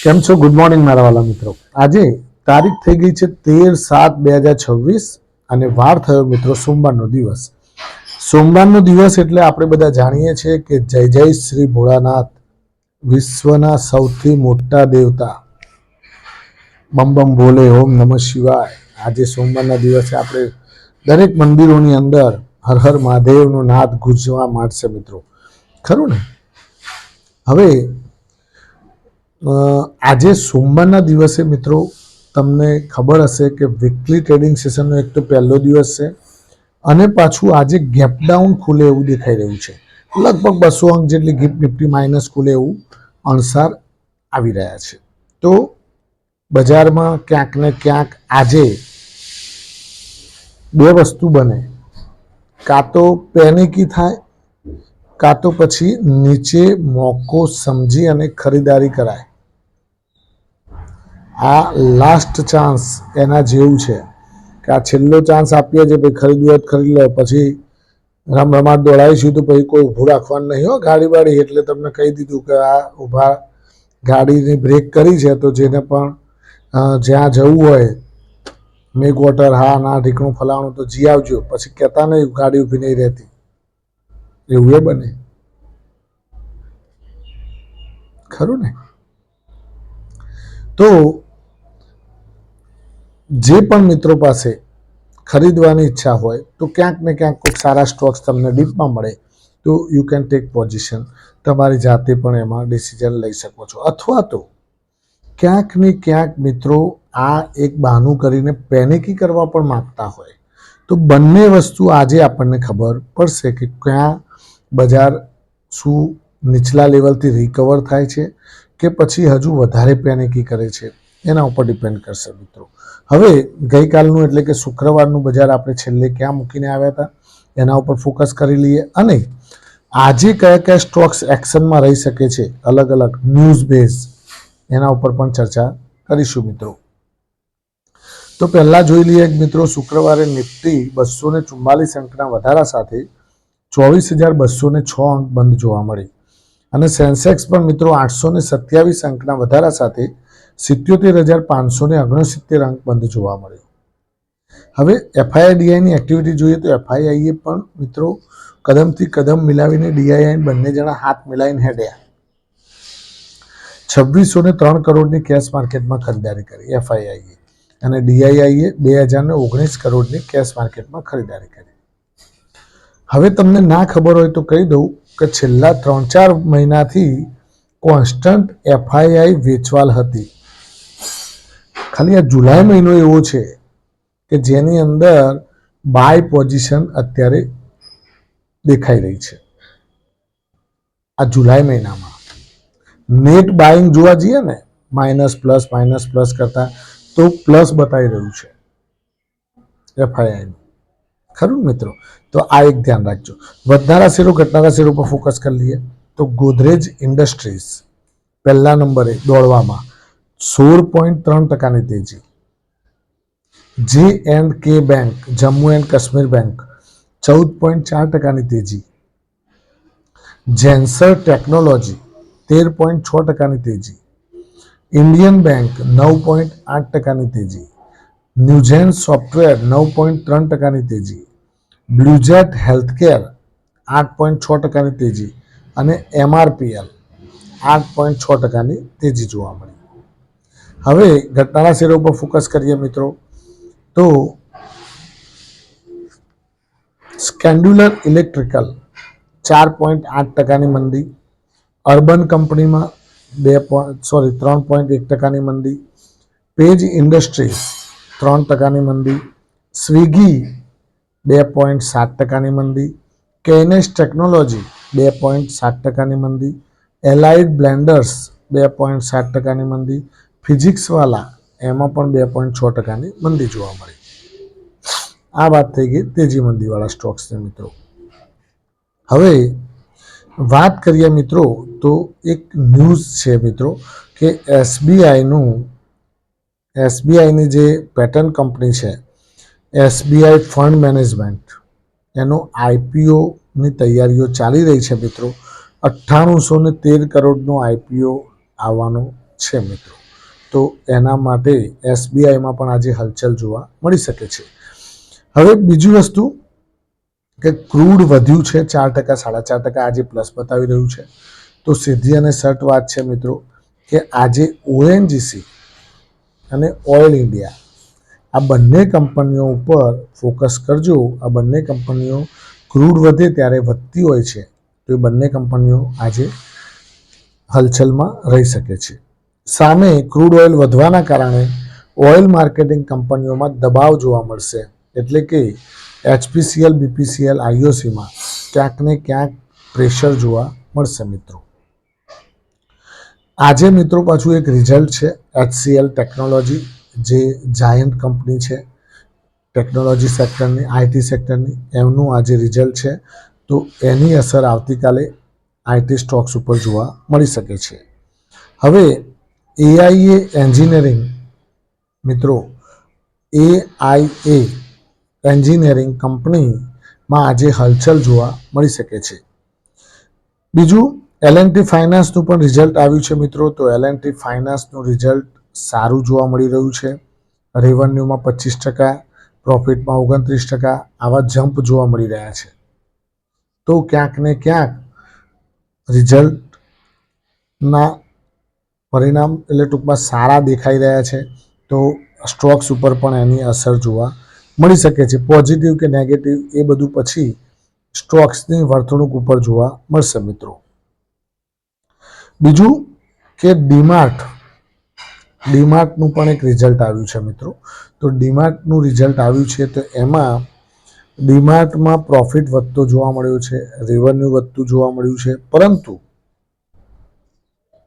કેમ છો? Good morning મારા વાલા મિત્રો. આજે તારીખ થઈ ગઈ છે 13/7/2026 અને વાર થયો મિત્રો સોમવારનો દિવસ. સોમવારનો દિવસ એટલે આપણે બધા જાણીએ છીએ કે જય જય શ્રી ભોળાનાથ, વિશ્વના સૌથી મોટા દેવતા, બમ બમ બોલે, ઓમ નમઃ શિવાય. આજે સોમવારના દિવસે આપણે દરેક મંદિરોની અંદર હર હર મહાદેવનો નાદ ગુંજવા માંડશે મિત્રો, ખરું ને? હવે આજે સોમવારના દિવસે મિત્રો તમને ખબર હશે કે વીકલી ટ્રેડિંગ સેશનનો એક તો પહેલો દિવસ છે અને પાછું આજે ગેપ ડાઉન ખુલે એવું દેખાઈ રહ્યું છે. લગભગ 200 અંક જેટલી ગિફ્ટ નિફ્ટી માઇનસ ખુલે એવું અણસાર આવી રહ્યા છે. તો બજારમાં ક્યાંક ને ક્યાંક આજે બે વસ્તુ બને, કાં તો પેનિકી થાય, કાં તો પછી નીચે મોકો સમજી અને ખરીદારી કરાય. આ લાસ્ટ ચાન્સ એના જેવું છે કે આ છેલ્લો ચાન્સ આપીએ છીએ, ભાઈ ખરીદવું હોય ખરીદ લો, પછી રમરમાટ દોડાવીશું તો પછી કોઈ ઊભું રાખવાનું નહીં હો ગાડી વાળી. એટલે તમને કહી દીધું કે આ ઊભા ગાડીની બ્રેક કરી છે, તો જેને પણ જ્યાં જવું હોય મેક વોટર, હા ના ઢીકણું ફલાણું, તો જી આવજો. પછી કહેતા નહીં ગાડી ઊભી નહીં રહેતી, એવું એ બને, ખરું ને? તો જે પણ મિત્રો પાસે ખરીદવાની ઈચ્છા હોય તો ક્યાંક ને ક્યાંક કોઈ સારા સ્ટોક્સ તમને ડીપમાં મળે તો યુ કેન ટેક પોઝિશન. તમારી જાતે પણ એમાં ડિસિઝન લઈ શકો છો. અથવા તો ક્યાંક ને ક્યાંક મિત્રો આ એક બહાનું કરીને પેનિકી કરવા પણ માગતા હોય તો બંને વસ્તુ આજે આપણને ખબર પડશે કે ક્યાં બજાર શું નીચલા લેવલથી રિકવર થાય છે કે પછી હજુ વધારે પેનિકી કરે છે, એના ઉપર ડિપેન્ડ કરશે મિત્રો. હવે ગઈકાલનું એટલે કે શુક્રવારનું બજાર આપણે છેલ્લે ક્યાં મૂકીને આવ્યા હતા એના ઉપર ફોકસ કરી લઈએ અને આજે કયા કયા સ્ટોક્સ એક્શનમાં રહી શકે છે અલગ અલગ ન્યૂઝ બેઝ, એના ઉપર પણ ચર્ચા કરીશું મિત્રો. તો પહેલાં જોઈ લઈએ મિત્રો, શુક્રવારે નિફ્ટી 244 અંકના વધારા સાથે 24,206 અંક બંધ જોવા મળી અને સેન્સેક્સ પણ મિત્રો 827 અંકના વધારા સાથે 77,569 અંક બંધ જોવા મળ્યો. હવે એફઆઈઆઈડીઆઈની એક્ટિવિટી જોઈએ તો એફઆઈઆઈએ પણ મિત્રો કદમથી કદમ મિલાવીને ડીઆઈઆઈ બંને જણા હાથ મિલાવીને હેડ્યા. 2603 કરોડની કેશ માર્કેટમાં ખરીદારી કરી એફઆઈઆઈએ અને ડીઆઈઆઈએ 2019 કરોડની કેશ માર્કેટમાં ખરીદારી કરી. હવે તમને ના ખબર હોય તો કહી દઉં કે છેલ્લા 3-4 મહિનાથી કોન્સ્ટન્ટ એફઆઈઆઈ વેચવાલ હતી. ખાલી આ જુલાઈ મહિનો એવો છે કે જેની અંદર બાય પોઝિશન અત્યારે દેખાઈ રહી છે. આ જુલાઈ મહિનામાં નેટ બાઇંગ જોવા જઈએ ને માઇનસ પ્લસ કરતા તો પ્લસ બતાવી રહ્યું છે એફઆઈઆઈ, ખરું મિત્રો? તો આ એક ધ્યાન રાખજો. વધનારા શેરો ઘટનારા શેરો પર ફોકસ કરી લઈએ તો ગોદરેજ ઇન્ડસ્ટ્રીઝ પહેલા નંબરે દોડવામાં 16.3% તેજી. J&K bank, Jammu and Kashmir bank 14.4% તેજી. જેન્સર ટેકનોલોજી 13.6% તેજી. ઇન્ડિયન બેંક 9.8% તેજી. ન્યુઝેન સોફ્ટવેર 9.3% તેજી. બ્લુજેટ હેલ્થકેર 8.6% તેજી અને MRPL 8.6% તેજી જોવા મળી. હવે ઘટનારા શેરો પર ફોકસ કરીએ મિત્રો તો સ્કેન્ડ્યુલર ઇલેક્ટ્રિકલ 4.8%ની મંદી, અર્બન કંપનીમાં 3.1%ની મંદી, પેજ ઇન્ડસ્ટ્રીઝ 3%ની મંદી, સ્વિગી 2.7%ની મંદી, કેનેસ ટેકનોલોજી 2.7%ની મંદી, એલાઇડ બ્લેન્ડર્સ 2.7%ની મંદી, ફિઝિક્સવાલા એમાં પણ 2.6%ની મંદી જોવા મળી. આ વાત થઈ ગઈ તેજી મંદીવાળા સ્ટોક્સને મિત્રો. હવે વાત કરીએ મિત્રો તો એક ન્યૂઝ છે મિત્રો કે એસબીઆઈની જે પેટર્ન કંપની છે એસબીઆઈ ફંડ મેનેજમેન્ટ, એનો આઈપીઓની તૈયારીઓ ચાલી રહી છે મિત્રો. 9813 કરોડનો આઈપીઓ આવવાનો છે મિત્રો. તો એના માટે SBIમાં પણ આજે હલચલ જોવા મળી શકે છે. હવે બીજી વસ્તુ કે ક્રૂડ વધ્યું છે 4%, 4.5% આજે પ્લસ બતાવી રહ્યું છે. તો સીધી અને સટ વાત છે મિત્રો કે આજે ONGC અને ઓઇલ ઇન્ડિયા આ બંને કંપનીઓ ઉપર ફોકસ કરજો. આ બંને કંપનીઓ ક્રૂડ વધે ત્યારે વધતી હોય છે, તો એ બંને કંપનીઓ આજે હલચલમાં રહી શકે છે. સામે ક્રૂડ ઓઇલ વધવાના કારણે ઓઇલ માર્કેટિંગ કંપનીઓમાં દબાવ જોવા મળશે. એટલે કે HPCL, BPCL, IOCમાં ક્યાંક ને ક્યાંક પ્રેશર જોવા મળશે મિત્રો. આજે મિત્રો પાછું એક રિઝલ્ટ છે HCL ટેકનોલોજી, જે જાયન્ટ કંપની છે ટેકનોલોજી સેક્ટરની, IT સેક્ટરની, એમનું આજે રિઝલ્ટ છે. તો એની અસર આવતીકાલે IT સ્ટોક્સ ઉપર જોવા મળી શકે છે. હવે AIA એન્જિનિયરિંગ મિત્રો, AIA એન્જિનિયરિંગ કંપનીમાં આજે હલચલ જોવા મળી શકે છે. બીજું L&T ફાઇનાન્સનું પણ રિઝલ્ટ આવ્યું છે મિત્રો. તો L&T ફાઇનાન્સનું રિઝલ્ટ સારું જોવા મળી રહ્યું છે. રેવન્યુમાં 25%, પ્રોફિટમાં 29% આવા જમ્પ જોવા મળી રહ્યા છે. તો ક્યાંક ને ક્યાંક રિઝલ્ટના પરિણામ એટલે ટૂંકમાં સારા દેખાઈ રહ્યા છે. તો સ્ટોક્સ ઉપર પણ એની અસર જોવા મળી શકે છે. પોઝિટિવ કે નેગેટિવ એ બધું પછી સ્ટોક્સની વર્તણૂક ઉપર જોવા મળશે મિત્રો. બીજું કે ડીમાર્ટનું પણ એક રિઝલ્ટ આવ્યું છે મિત્રો. તો ડીમાર્ટનું રિઝલ્ટ આવ્યું છે તો એમાં ડીમાર્ટમાં પ્રોફિટ વધતો જોવા મળ્યો છે, રેવન્યુ વધતું જોવા મળ્યું છે.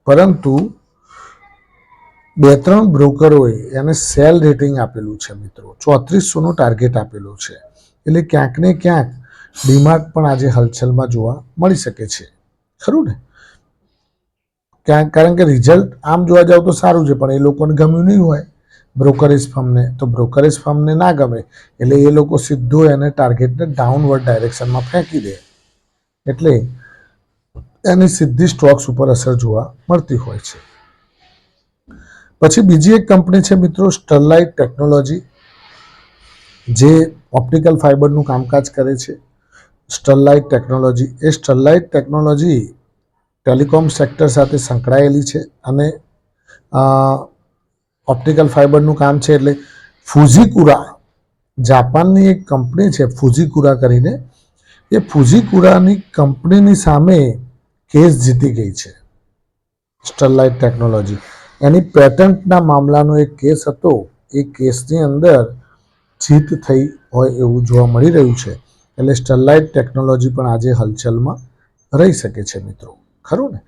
પરંતુ 2-3 બ્રોકરોએ એને સેલ રેટિંગ આપેલું છે મિત્રો. 3400નો ટાર્ગેટ આપેલો છે. એટલે ક્યાંક ને ક્યાંક ડીમાર્ટ પણ આજે હલચલમાં જોવા મળી શકે છે, ખરું ને? કારણ કે રિઝલ્ટ આમ જોવા જાવ તો સારું છે, પણ એ લોકોને ગમ્યું નહીં હોય બ્રોકરેજ ફર્મને. તો બ્રોકરેજ ફર્મને ના ગમે એટલે એ લોકો સીધું એને ટાર્ગેટને ડાઉનવર્ડ ડાયરેક્શનમાં ફેંકી દે. એટલે એની સીધી સ્ટોક્સ ઉપર અસર જોવા મળતી હોય છે. પછી બીજી એક કંપની છે મિત્રો સ્ટરલાઇટ ટેકનોલોજી, જે ઓપ્ટિકલ ફાઇબરનું કામકાજ કરે છે. સ્ટરલાઇટ ટેકનોલોજી ટેલિકોમ સેક્ટર સાથે સંકળાયેલી છે અને ઓપ્ટિકલ ફાઇબરનું કામ છે. એટલે ફુજીકુરા, જાપાનની એક કંપની છે ફુજીકુરા કરીને, એ ફુજીકુરાની કંપનીની સામે કેસ જીતી ગઈ છે સ્ટરલાઇટ ટેકનોલોજી. એની પેટન્ટના મામલાનો એક કેસ હતો. એ કેસની અંદર જીત થઈ હોય એવું જોવા મળી રહ્યું છે. એટલે સ્ટરલાઇટ ટેકનોલોજી પણ આજે હલચલમાં રહી શકે છે મિત્રો, ખરું ને?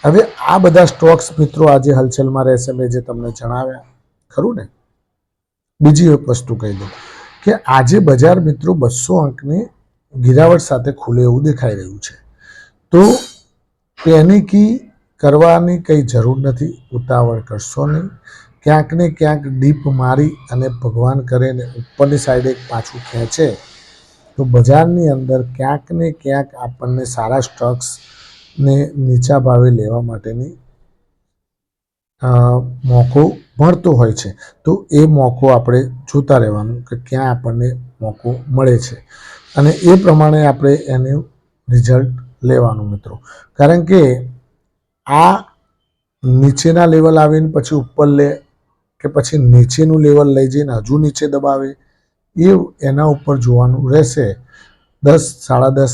હવે આ બધા સ્ટોક્સ મિત્રો આજે હલચલમાં રહેશે, મેં જે તમને જણાવ્યા, ખરું ને? બીજી એક વસ્તુ કહી દઉં કે આજે બજાર મિત્રો 200 અંકની ગિરાવટ સાથે ખુલે એવું દેખાઈ રહ્યું છે. તો પેનિકી કરવાની કંઈ જરૂર નથી, ઉતાવળ કરશો નહીં. ક્યાંક ને ક્યાંક ડીપ મારી અને ભગવાન કરે ને ઉપરની સાઈડે પાછું ખેંચે તો બજારની અંદર ક્યાંક ને ક્યાંક આપણને સારા સ્ટોક્સને નીચા ભાવે લેવા માટેની મોકો મળતો હોય છે. તો એ મોકો આપણે જોતા રહેવાનું કે ક્યાં આપણને મોકો મળે છે અને એ પ્રમાણે આપણે એનું રિઝલ્ટ લેવાનું મિત્રો. કારણ કે આ નીચેના લેવલ આવીને પછી ઉપર લે કે પછી નીચેનું લેવલ લઈ જઈને હજુ નીચે દબાવે, એના ઉપર જોવાનું રહેશે. 10-10:30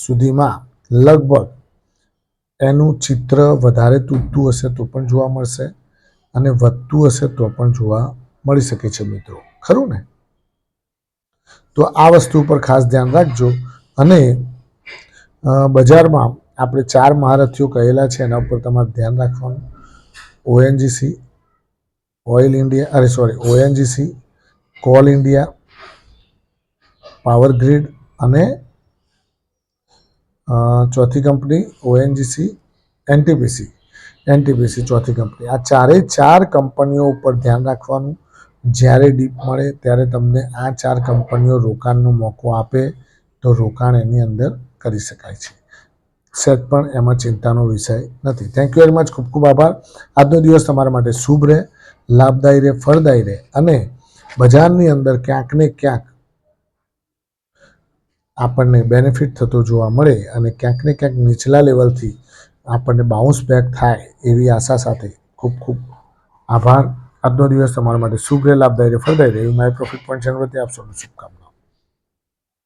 સુધીમાં લગભગ એનું ચિત્ર વધારે તૂટતું હશે તો પણ જોવા મળશે અને વધતું હશે તો પણ જોવા મળી શકે છે મિત્રો, ખરું ને? તો આ વસ્તુ ઉપર ખાસ ધ્યાન રાખજો. અને બજારમાં આપણે 4 મહારથીઓ કહેલા છે, એના ઉપર તમારે ધ્યાન રાખવાનું. ONGC, call India, power grid અને ચોથી કંપની ONGC, NTPC ચોથી કંપની. આ 4 કંપનીઓ ઉપર ધ્યાન રાખવાનું. જ્યારે ડીપ મળે ત્યારે તમને આ 4 કંપનીઓ રોકાણનો મોકો આપે તો રોકાણ એની અંદર કરી શકાય છે. સેટ પણ એમાં ચિંતાનો વિષય નથી. Thank you very much. ખૂબ ખૂબ આભાર. આજનો દિવસ તમારા માટે શુભ રહે, લાભદાયી રહે, ફળદાયી રહે અને બજારની અંદર ક્યાંક ને ક્યાંક આપણને બેનિફિટ થતો જોવા મળે અને ક્યાંક ને ક્યાંક નીચલા લેવલથી આપણને બાઉન્સ બેક થાય એવી આશા સાથે ખૂબ ખૂબ આભાર. આજનો દિવસ તમારા માટે શુભ રહે, લાભદાયી રહે, ફળદાયી રહે એવી મારી પ્રોફિટ પોઈન્ટ ચેનલ વતી આપ સૌને શુભકામના.